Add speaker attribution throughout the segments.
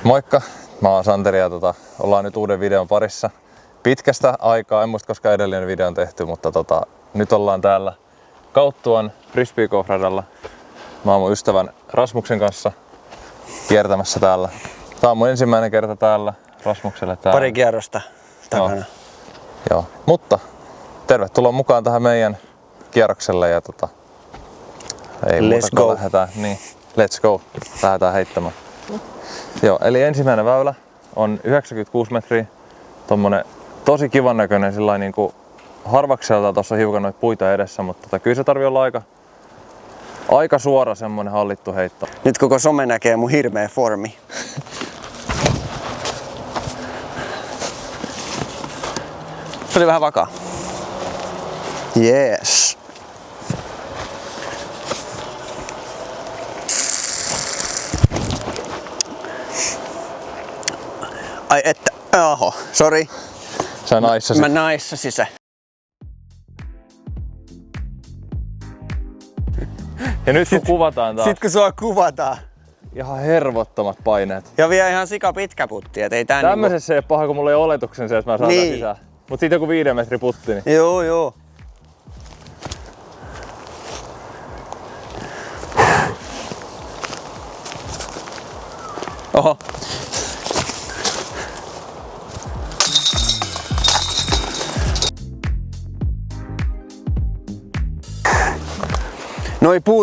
Speaker 1: Moikka, mä oon Santeri ja ollaan nyt uuden videon parissa. Pitkästä aikaa, en muista koska edellinen video on tehty, mutta nyt ollaan täällä Kauttuan frisbeegolf-radalla. Mä oon mun ystävän Rasmuksen kanssa kiertämässä täällä. Tää on mun ensimmäinen kerta täällä Rasmukselle täällä.
Speaker 2: Pari kierrosta takana.
Speaker 1: Joo. Mutta tervetuloa mukaan tähän meidän kierrokselle ja ei
Speaker 2: Let's go.
Speaker 1: Lähdetään. Niin, let's go. Lähdetään heittämään. Joo, eli ensimmäinen väylä on 96 metriä. Tommonen tosi kivan näköinen sillain niinku harvakselta tossa hiukan noita puita edessä, mutta kyllä se tarvii olla aika suora semmonen hallittu heitto.
Speaker 2: Nyt koko some näkee mun hirveä formi. Se oli vähän vakaa. Yes. Ai että, oho, sori.
Speaker 1: Sä naissasit.
Speaker 2: Mä naissasin se.
Speaker 1: Ja nyt kun kuvataan taas.
Speaker 2: Sit kun sua kuvataan.
Speaker 1: Ihan hervottomat paineet.
Speaker 2: Ja vielä ihan sika pitkä putti, et ei tää
Speaker 1: Tämmöisessä ei ole paha, kun mulla ei ole oletuksen se, että mä saan
Speaker 2: Niin.
Speaker 1: sisään. Mut sit joku 5 metri putti. Niin.
Speaker 2: Joo. Oho.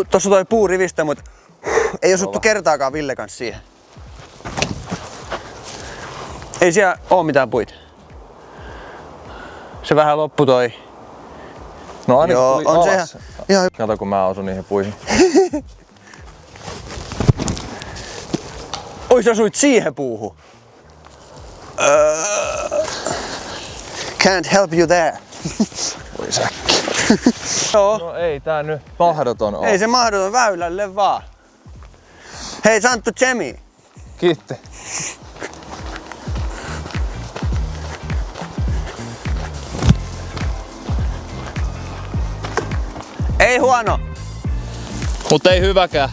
Speaker 2: Tossa toi puu rivistä, mut ei osuttu kertaakaan Ville kanssa siihen. Ei siellä oo mitään puita. Se vähän loppu toi.
Speaker 1: No ainakin
Speaker 2: Joo,
Speaker 1: tuli
Speaker 2: on se
Speaker 1: alas.
Speaker 2: ihan
Speaker 1: Kato kun mä osun niihin puihin.
Speaker 2: Oi sä osuit siihen puuhun. Can't help you there.
Speaker 1: Voi säkki.
Speaker 2: Joo.
Speaker 1: No ei tää nyt mahdoton oo.
Speaker 2: Ei se mahdoton väylälle vaan. Hei Santtu Tsemi.
Speaker 1: Kiitti.
Speaker 2: Ei huono.
Speaker 1: Mut ei hyväkään.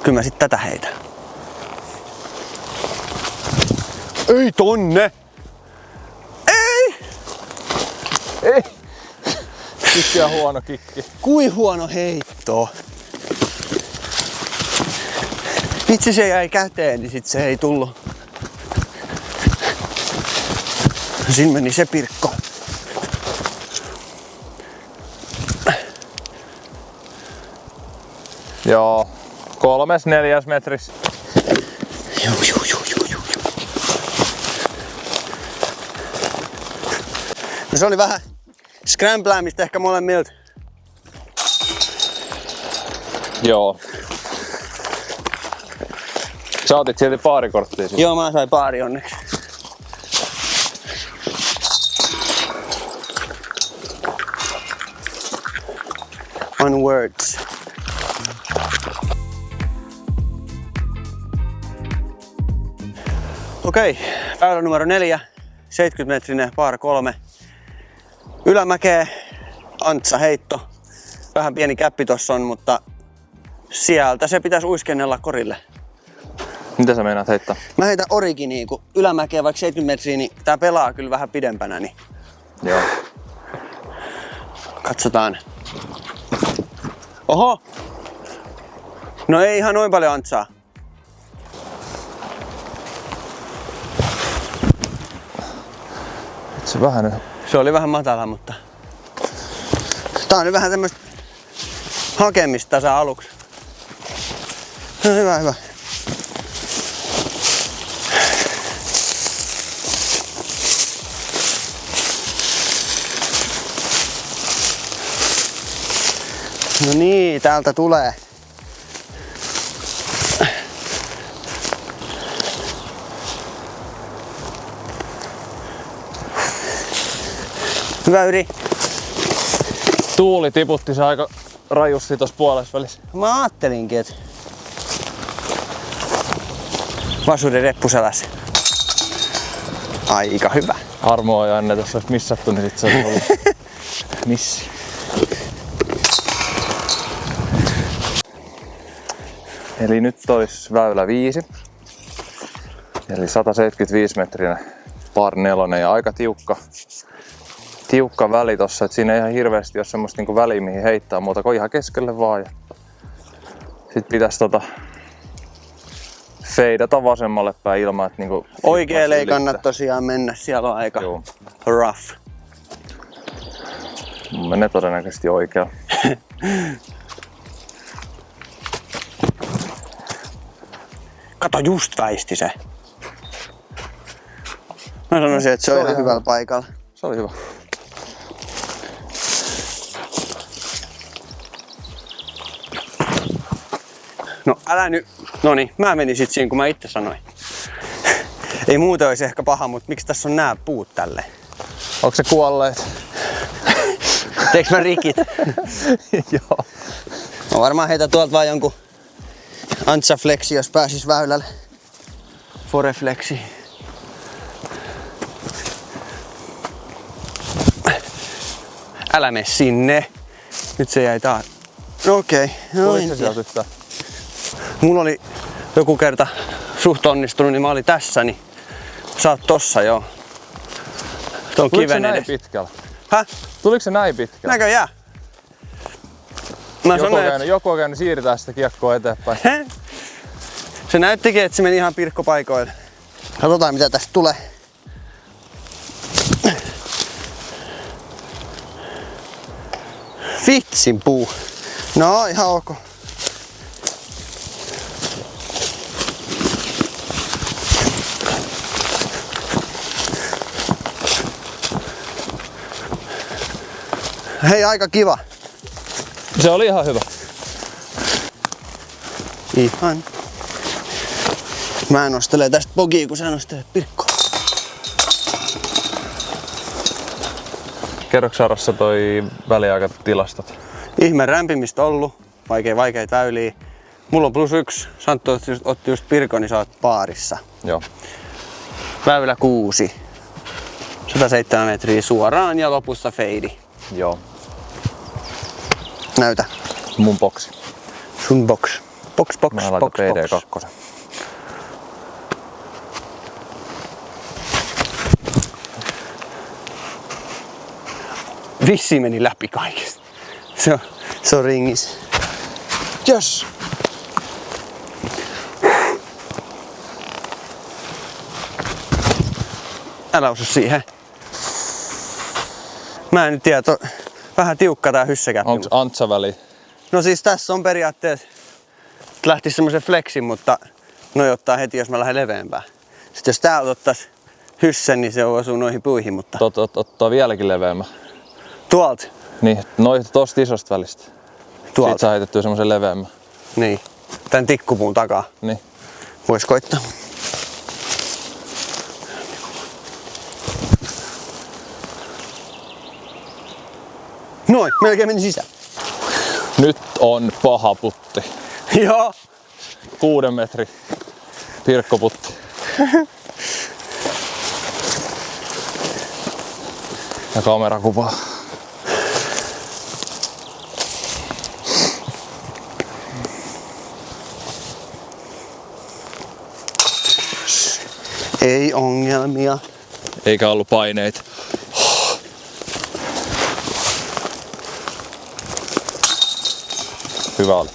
Speaker 2: Kyllä mä sit tätä heitän. Ei tonne. Ei.
Speaker 1: Ei. Kikki on huono kikki.
Speaker 2: Kui huono heitto. Vitsi se jäi käteen, niin sit se ei tullut. Siinä meni se Pirkko.
Speaker 1: Joo. 3-4 metrissä.
Speaker 2: Joo. No se oli vähän scrambläämistä ehkä molemmilta.
Speaker 1: Joo. Sä otit silti paarikorttia siis.
Speaker 2: Joo, mä sain pari onneksi. On words. Okei, väylä numero 4, 70-metrinen par 3. Ylämäkeä, Antsa heitto. Vähän pieni käppi tossa on, mutta sieltä se pitäisi uiskennella korille.
Speaker 1: Mitä sä meinaat heittää?
Speaker 2: Mä heitän originiin, kun ylämäkeä vaikka 70 metriä, niin tää pelaa kyllä vähän pidempänä, niin
Speaker 1: Joo.
Speaker 2: katsotaan. Oho! No ei ihan noin paljon Antsaa.
Speaker 1: Se vähän nyt.
Speaker 2: Se oli vähän matala, mutta tää on nyt vähän tämmöstä hakemista tässä aluksi. No, hyvä. No niin, täältä tulee. Hyvä yri.
Speaker 1: Tuuli tiputti se aika rajusti tossa puolessa välissä.
Speaker 2: Mä ajattelinkin, että Vasuri reppuselässä. Aika hyvä.
Speaker 1: Harmoa ja Janne, jos olisi missattu, niin sit se olisi ollut missi. Eli nyt olisi väylä 5. Eli 175 metrinen par 4 ja aika tiukka väli tossa, että siinä ei ihan hirveästi ole semmoista niinku väliä mihin heittää muuta kuin ihan keskelle vaan. Ja sit pitäis feidata vasemmalle päin ilman, että niinku
Speaker 2: Oikealle ei kannata tosiaan mennä, siellä on aika rough.
Speaker 1: Menee todennäköisesti oikealle.
Speaker 2: Kato, just väisti se. Mä sanoisin, että se on ihan hyvällä paikalla.
Speaker 1: Se oli hyvä.
Speaker 2: No älä nyt. Noniin, mä menin sit siinä kun mä itse sanoin. Ei muuten olisi ehkä paha, mutta miksi tässä on nää puut tälleen?
Speaker 1: Onko se kuolleet?
Speaker 2: Teekö mä rikit?
Speaker 1: Joo.
Speaker 2: Mä varmaan heitä tuolta vaan jonkun Antsa-flexi, jos pääsis väylälle. Foreflexi. Älä mene sinne. Nyt se jäi taas. No okei. No
Speaker 1: Oliko se sieltä yhtään?
Speaker 2: Mulla oli joku kerta suht onnistunut, niin mä olin tässä, niin sä oot tossa joo. Tuon
Speaker 1: Tuliko se
Speaker 2: kiven
Speaker 1: näin
Speaker 2: edes.
Speaker 1: pitkällä?
Speaker 2: Häh?
Speaker 1: Tuliko se näin pitkällä?
Speaker 2: Näköjään. Mä sanoin, että
Speaker 1: Joku on käynyt siirtää sitä kiekkoa eteenpäin.
Speaker 2: se näyttikin, että se meni ihan pirkkopaikoille. Katsotaan mitä tästä tulee. Vitsin puu. No ihan ok. Hei, aika kiva.
Speaker 1: Se oli ihan hyvä.
Speaker 2: Ihan. Mä nostelen tästä pogia, kun sä nostelet pirkkoa.
Speaker 1: Kerroks Sarassa toi väliaikatilastot?
Speaker 2: Ihme rämpimistä ollut. Vaikeita väyliä. Mulla on +1. Santtu otti just pirkon, niin sä oot paarissa.
Speaker 1: Joo.
Speaker 2: Väylä 6. 107 metriä suoraan ja lopussa feidi.
Speaker 1: Joo.
Speaker 2: Näytä.
Speaker 1: Mun boksi.
Speaker 2: Sun box. Box.
Speaker 1: Mä laitan PD2.
Speaker 2: Vissiin meni läpi kaikesta. Se on ringis. Yes! Älä osu siihen. Mä en nyt tiedä, vähän tiukka tää hyssäkäppi.
Speaker 1: Onks Antsa-väli?
Speaker 2: No siis tässä on periaatteessa, että lähtisi semmoisen flexin, mutta noi ottaa heti, jos mä lähden leveämpään. Sitten jos täältä ottais hyssän, niin se osuu noihin puihin, mutta
Speaker 1: Ottaa vieläkin leveämmän.
Speaker 2: tuolta.
Speaker 1: Niin, tosta isosta välistä.
Speaker 2: Tuolta.
Speaker 1: Siitä saa heitettyä semmosen leveämmän.
Speaker 2: Niin. Tän tikkupuun takaa.
Speaker 1: Niin.
Speaker 2: Vois koittaa. Noin, melkein meni sisään.
Speaker 1: Nyt on paha putti.
Speaker 2: Joo.
Speaker 1: 6 metri pirkkoputti. Ja kamerakuvaa.
Speaker 2: Ei ongelmia.
Speaker 1: Eikä ollut paineita. Hyvä oli.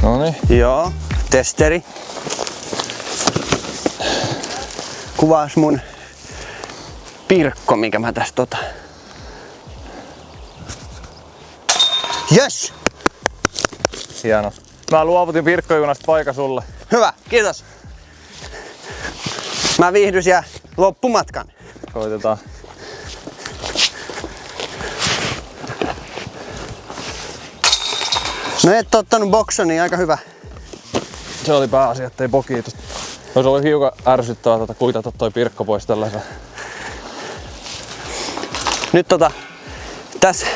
Speaker 1: Noniin.
Speaker 2: Joo, testeri. Kuvaas mun pirkko, minkä mä tästä otan. Yes!
Speaker 1: Hieno. Mä luovutin Pirkkojunasta paikan sulle.
Speaker 2: Hyvä, kiitos. Mä viihdyn siellä loppumatkan.
Speaker 1: Koitetaan.
Speaker 2: No et ottanut boksonia, aika hyvä.
Speaker 1: Se oli pääasia, ettei poki tosta. No se oli hiukan ärsyttävää kuitata toi Pirkko pois tällaisen.
Speaker 2: Nyt tässä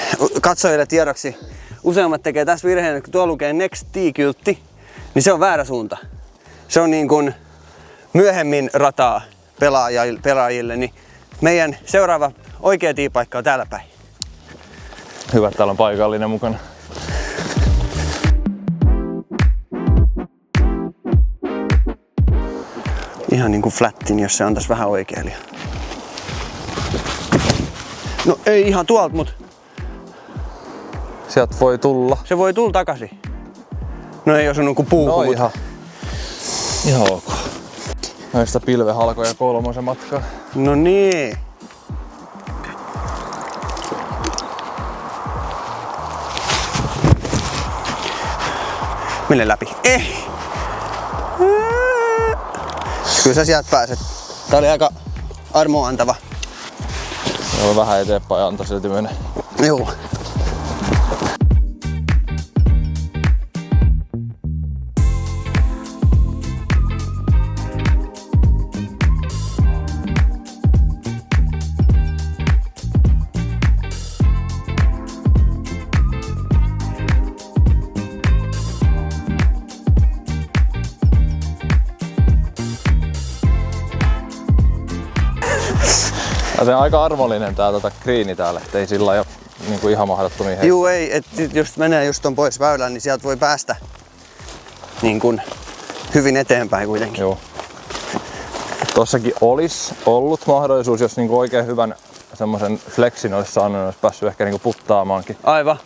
Speaker 2: katsojille tiedoksi. Useammat tekee tässä virheen, että kun tuolla lukee Next T-kyltti, niin se on väärä suunta. Se on niin kuin myöhemmin rataa pelaajille, niin meidän seuraava oikea tiipaikka on täällä päin.
Speaker 1: Hyvä, että täällä on paikallinen mukana.
Speaker 2: Ihan niin kuin flattin, jos se antaisi vähän oikealia. No ei ihan tuolta, mut
Speaker 1: Sieltä voi tulla.
Speaker 2: se voi tulla takaisin. No ei osunut kuin puuhun,
Speaker 1: No
Speaker 2: mutta
Speaker 1: ihan ok. Noista pilvehalkoja kolmosen matkaa.
Speaker 2: no niin. Mene läpi. Kyllä sä sieltä pääset. Tää oli aika armoantava.
Speaker 1: Joo, vähän eteenpäin ja antoi silti mennä.
Speaker 2: Joo.
Speaker 1: Ja se on aika armollinen tää kriini täällä, ettei sillä ole niinku ihan mahdottomia heittää.
Speaker 2: Juu ei, et jos menee just ton pois väylään, niin sieltä voi päästä niin kun hyvin eteenpäin kuitenkin.
Speaker 1: Joo. Tossakin olisi ollut mahdollisuus, jos niinku oikein hyvän semmosen flexin olisi saanut, niin olisi päässyt ehkä niinku puttaamaankin.
Speaker 2: Aivan.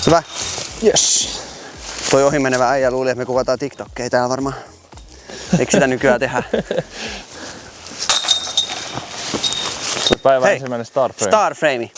Speaker 2: Hyvä.
Speaker 1: Yes.
Speaker 2: Toi ohimenevä äijä luuli, että me kuvataan TikTokkeja täällä varmaan. Eikö sitä nykyään tehdä?
Speaker 1: Päivän
Speaker 2: Hei,
Speaker 1: ensimmäinen Starframe.
Speaker 2: Starframe.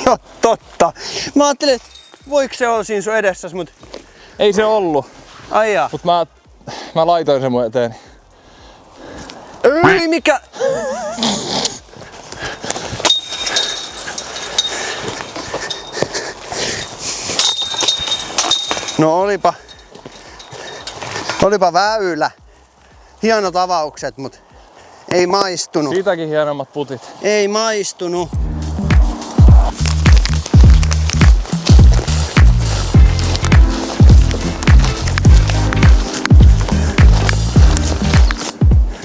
Speaker 2: Joo, totta. Mä ajattelin, että voiko se olla siinä sun edessäs, mut
Speaker 1: Ei se ollut,
Speaker 2: ai jaa.
Speaker 1: mut mä laitoin sen mun eteen.
Speaker 2: Ei mikä... No olipa väylä. Hienot avaukset, mut ei maistunut.
Speaker 1: Siitäkin hienommat putit.
Speaker 2: Ei maistunut.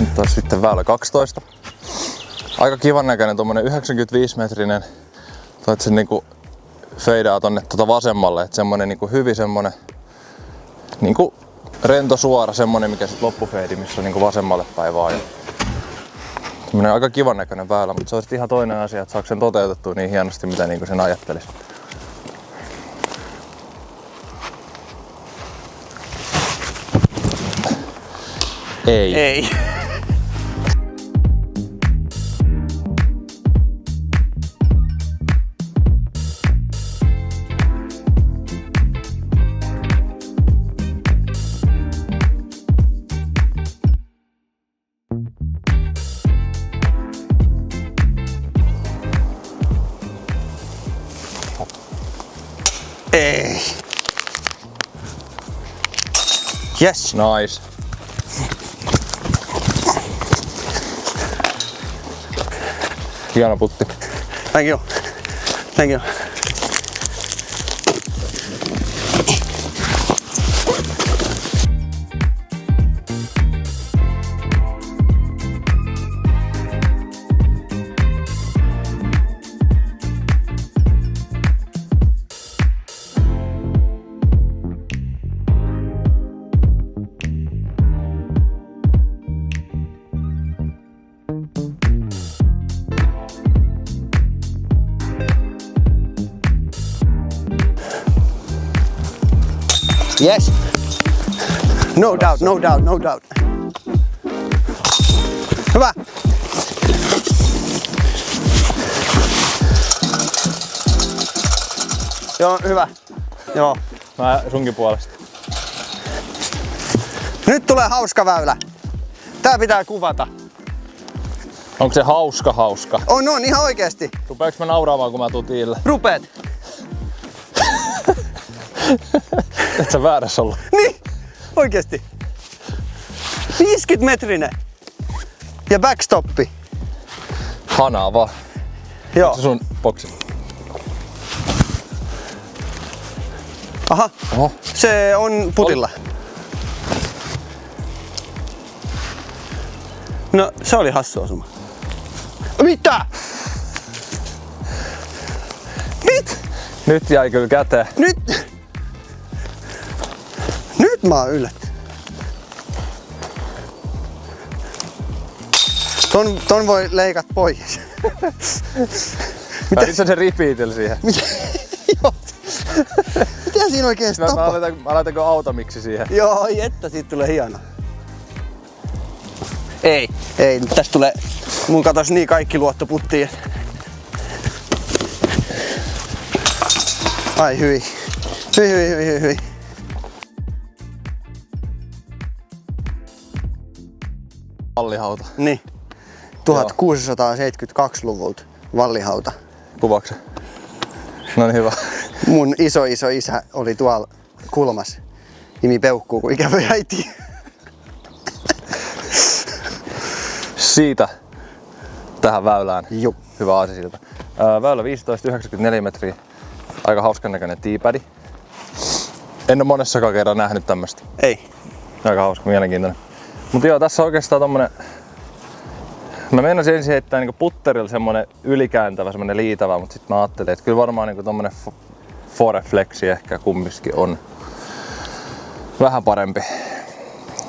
Speaker 1: Nyt taas sitten väylä 12. Aika kivan näköinen tommonen 95-metrinen. Toit sen niinku feidaa tonne vasemmalle, että semmonen niinku hyvin semmonen niinku rento suora semmonen, mikä sit loppufeidi, missä on niinku vasemmalle päin vaan. Semmonen aika kivan näköinen väylä, mutta se on sit ihan toinen asia, että saako sen toteutettua niin hienosti, mitä niinku sen ajattelisi. Ei.
Speaker 2: Ei. Ei. Yes.
Speaker 1: Nice. Hieno putti.
Speaker 2: Thank you. Thank you. Yes. No doubt, no doubt, no doubt. Hyvä. Joo, hyvä. Joo.
Speaker 1: Mä sunkin puolesta.
Speaker 2: Nyt tulee hauska väylä. Tää pitää kuvata.
Speaker 1: Onko se hauska?
Speaker 2: On ihan oikeesti.
Speaker 1: Rupeeks mä nauraamaan kun mä tuun tiille?
Speaker 2: Rupeet.
Speaker 1: Et sä väärässä ollut.
Speaker 2: Niin, oikeesti. 50 metrinen. Ja backstoppi.
Speaker 1: Hanaa vaan.
Speaker 2: Joo.
Speaker 1: Se sun boksi.
Speaker 2: Aha,
Speaker 1: Oho.
Speaker 2: se on putilla. No, se oli hassu osuma. Mitä?
Speaker 1: Nyt jäi kyllä käteen.
Speaker 2: Nyt mä oon yllättynyt. Ton voi leikat pois.
Speaker 1: Mitä se repeatil siihen?
Speaker 2: Joo. Mitä siinä oikeesti tapahtuu?
Speaker 1: Mä laitanko automiksi siihen?
Speaker 2: Joo, että siitä tulee hieno. Ei, tästä tulee. Mun katos niin kaikki luottoputtiin. Ai hyi. Hyi.
Speaker 1: Vallihauta.
Speaker 2: Niin. 1672-luvulta vallihauta.
Speaker 1: Kuvaukse. No niin, hyvä.
Speaker 2: Mun iso isä oli tuolla kulmas. Imi peukkuu, kun ikävä äiti.
Speaker 1: Siitä tähän väylään.
Speaker 2: Juu.
Speaker 1: Hyvä aasisilta. Väylä 15,94 metriä. Aika hauskan näköinen teapädi. En ole monessakaan kerran nähnyt tämmöstä.
Speaker 2: Ei.
Speaker 1: Aika hauska, mielenkiintoinen. Mutta joo, tässä on oikeastaan tommonen... Mä meinasin ensin heittää niinku putterilla semmonen ylikääntävä, semmonen liitävä, mutta sit mä ajattelin, että kyllä varmaan niinku tommonen Foreflexi ehkä kumminkin on vähän parempi.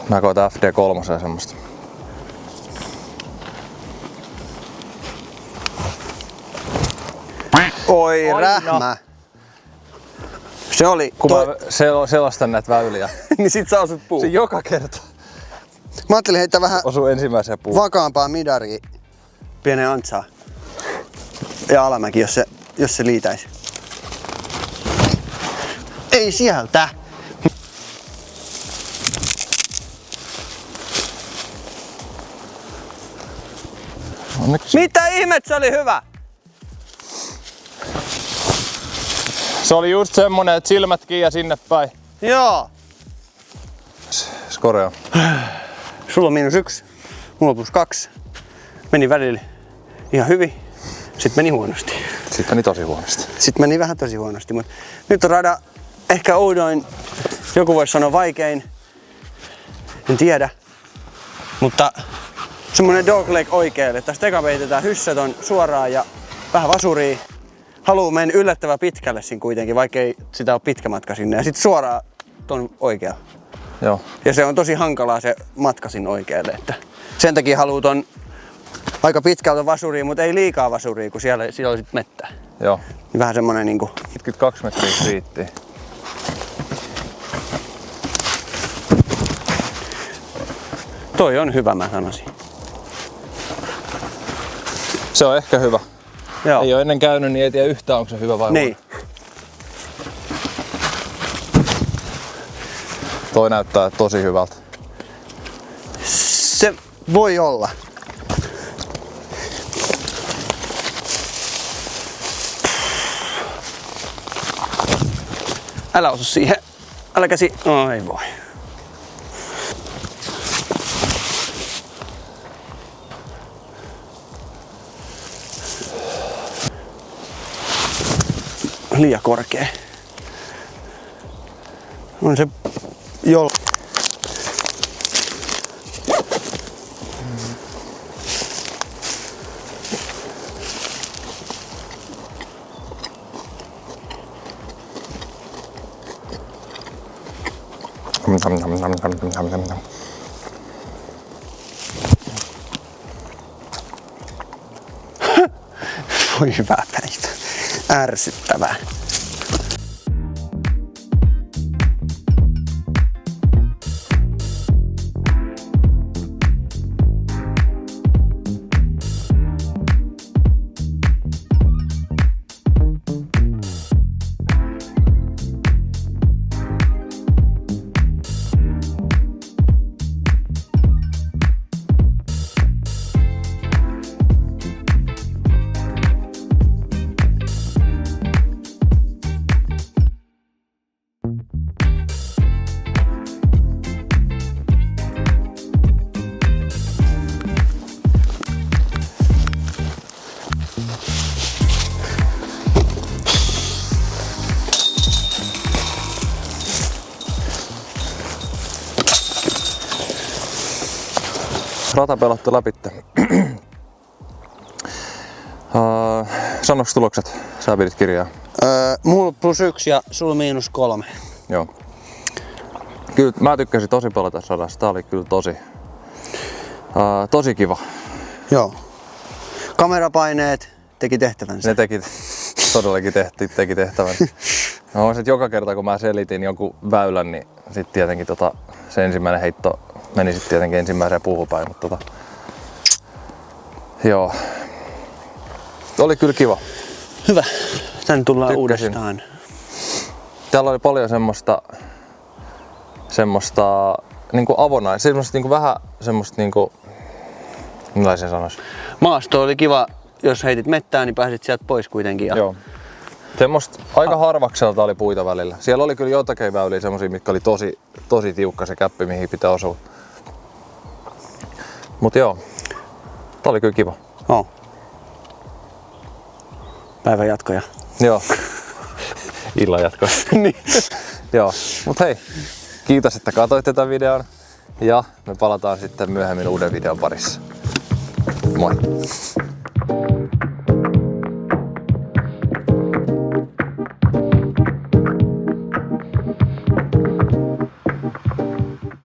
Speaker 1: Mä koitan FD3 ja semmoista.
Speaker 2: Oi
Speaker 1: Aina.
Speaker 2: rähmä. Se oli...
Speaker 1: Kun mä selastan näitä väyliä.
Speaker 2: niin sit sä osut puu.
Speaker 1: Se joka kerta
Speaker 2: Mä ajattelin heittää vähän
Speaker 1: osuu ensimmäiseen puuhun.
Speaker 2: vakaampaa midaria pienen antsaa. Ja alamäki, jos se liitäisi. Ei sieltä!
Speaker 1: Onneksi.
Speaker 2: Mitä ihmet, se oli hyvä!
Speaker 1: Se oli just semmonen, että silmät kiinni ja sinne päin.
Speaker 2: Joo!
Speaker 1: Score on.
Speaker 2: Sulla on -1, mulla on +2. Meni välillä ihan hyvin, sitten meni huonosti.
Speaker 1: Sitten meni tosi huonosti.
Speaker 2: Sitten meni vähän tosi huonosti, mutta nyt on rada ehkä oudoin, joku voisi sanoa vaikein, en tiedä. Mutta semmonen dogleg oikealle. Tästä eka veitetään hyssäton suoraan ja vähän vasuria. Haluu mennä yllättävän pitkälle siinä kuitenkin, vaikka ei sitä ole pitkä matka sinne. Ja sitten suoraan ton oikealle.
Speaker 1: Joo.
Speaker 2: Ja se on tosi hankalaa se matka sinne oikealle. Että sen takia haluu ton aika pitkältä vasuria, mutta ei liikaa vasuria, kun siellä on sit mettää.
Speaker 1: Joo.
Speaker 2: Vähän semmonen niinku...
Speaker 1: 52 metriä riittii.
Speaker 2: Toi on hyvä, mä sanoisin.
Speaker 1: Se on ehkä hyvä.
Speaker 2: Joo.
Speaker 1: Ei ole ennen käynyt, niin ei tiedä yhtään, onko se hyvä vai
Speaker 2: Niin.
Speaker 1: Toi näyttää tosi hyvältä.
Speaker 2: Se voi olla. Älä osu siihen. Älä käsi. No ei voi. Liian korkea. On se jolla. Voi hyvää päivää. Ärsyttävää.
Speaker 1: Rata pelattu läpitte. Sanoks tulokset? Sä pidit kirjaa.
Speaker 2: Mulla +1 ja sul -3.
Speaker 1: Joo. Kyllä mä tykkäsin tosi paljon tässä radassa. Tää oli kyllä tosi kiva.
Speaker 2: Joo. Kamerapaineet teki tehtävänsä.
Speaker 1: Ne todellakin teki tehtävän. No, sit joka kerta kun mä selitin jonkun väylän, niin sit tietenkin se ensimmäinen heitto meni sit tietenkin ensimmäiseen puuhun päin, mutta joo. Oli kyllä kiva.
Speaker 2: Hyvä. Tänne tullaan
Speaker 1: Tykkäsin.
Speaker 2: uudestaan.
Speaker 1: Täällä oli paljon semmoista niinku avonaista, semmoista niinku vähän semmoista niinku, millaisen sanois?
Speaker 2: Maasto oli kiva, jos heitit mettään, niin pääsit sieltä pois kuitenkin. Ja...
Speaker 1: Joo. Semmoista aika harvakselta oli puita välillä. Siellä oli kyllä jotakin väyliä semmosia, mitkä oli tosi tiukka se käppi, mihin pitää osua. Mut joo, tää oli kyllä kiva.
Speaker 2: Oh. Päivän jatkoja.
Speaker 1: Joo. Illan jatkoa.
Speaker 2: Niin.
Speaker 1: Joo, mut hei, kiitos että katsoitte tämän videon ja me palataan sitten myöhemmin uuden videon parissa. Moi!